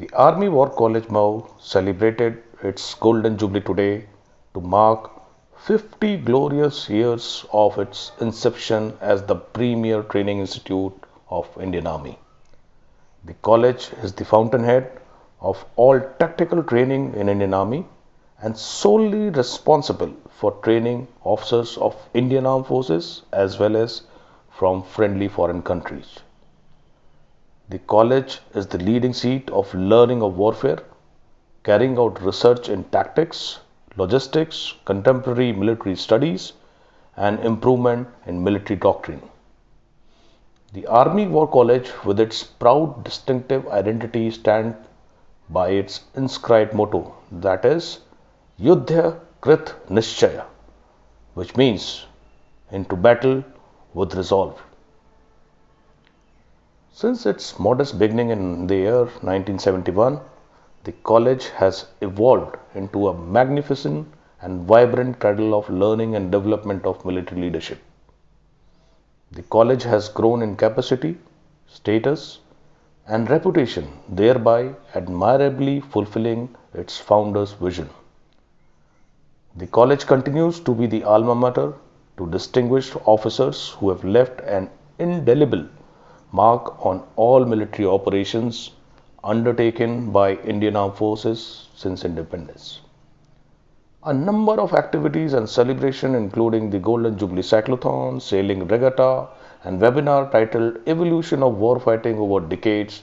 The Army War College MOU celebrated its Golden Jubilee today to mark 50 glorious years of its inception as the premier training institute of Indian Army. The college is the fountainhead of all tactical training in Indian Army and solely responsible for training officers of Indian Armed Forces as well as from friendly foreign countries. The college is the leading seat of learning of warfare, carrying out research in tactics, logistics, contemporary military studies, and improvement in military doctrine. The Army War College, with its proud distinctive identity, stands by its inscribed motto, that is, Yuddha Krit Nishchaya, which means into battle with resolve. Since its modest beginning in the year 1971, the college has evolved into a magnificent and vibrant cradle of learning and development of military leadership. The college has grown in capacity, status, and reputation, thereby admirably fulfilling its founder's vision. The college continues to be the alma mater to distinguished officers who have left an indelible mark on all military operations undertaken by Indian Armed Forces since independence. A number of activities and celebration including the Golden Jubilee Cyclothon, Sailing Regatta and webinar titled Evolution of Warfighting over Decades,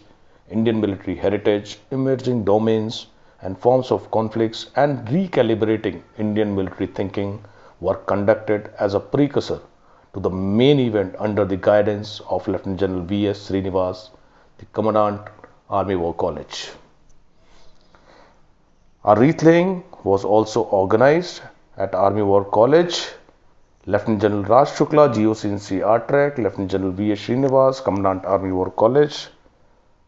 Indian Military Heritage, Emerging Domains and Forms of Conflicts and Recalibrating Indian Military Thinking were conducted as a precursor to the main event under the guidance of Lieutenant General V.S. Srinivas, the Commandant, Army War College. A wreath laying was also organized at Army War College. Lieutenant General Raj Shukla, GOC&C RTRAC, Lieutenant General V.S. Srinivas, Commandant Army War College,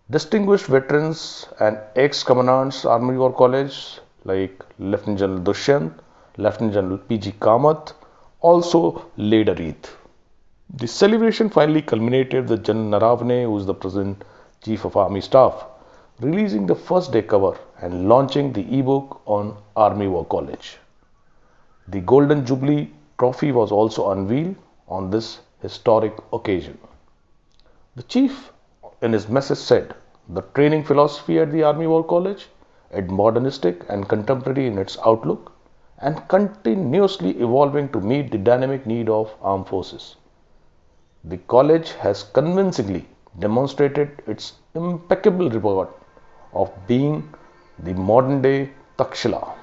distinguished veterans and ex-commandants Army War College like Lieutenant General Dushyant, Lieutenant General P.G. Kamath also laid a wreath. The celebration finally culminated with General Naravane, who is the present Chief of Army Staff, releasing the first day cover and launching the ebook on Army War College. The Golden Jubilee trophy was also unveiled on this historic occasion. The Chief in his message said, the training philosophy at the Army War College is modernistic and contemporary in its outlook and continuously evolving to meet the dynamic need of armed forces. The college has convincingly demonstrated its impeccable record of being the modern day Takshila.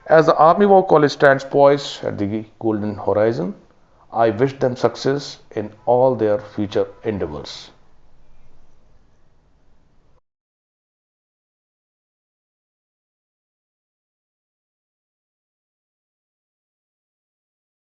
As the Army War College stands poised at the golden horizon, I wish them success in all their future endeavors.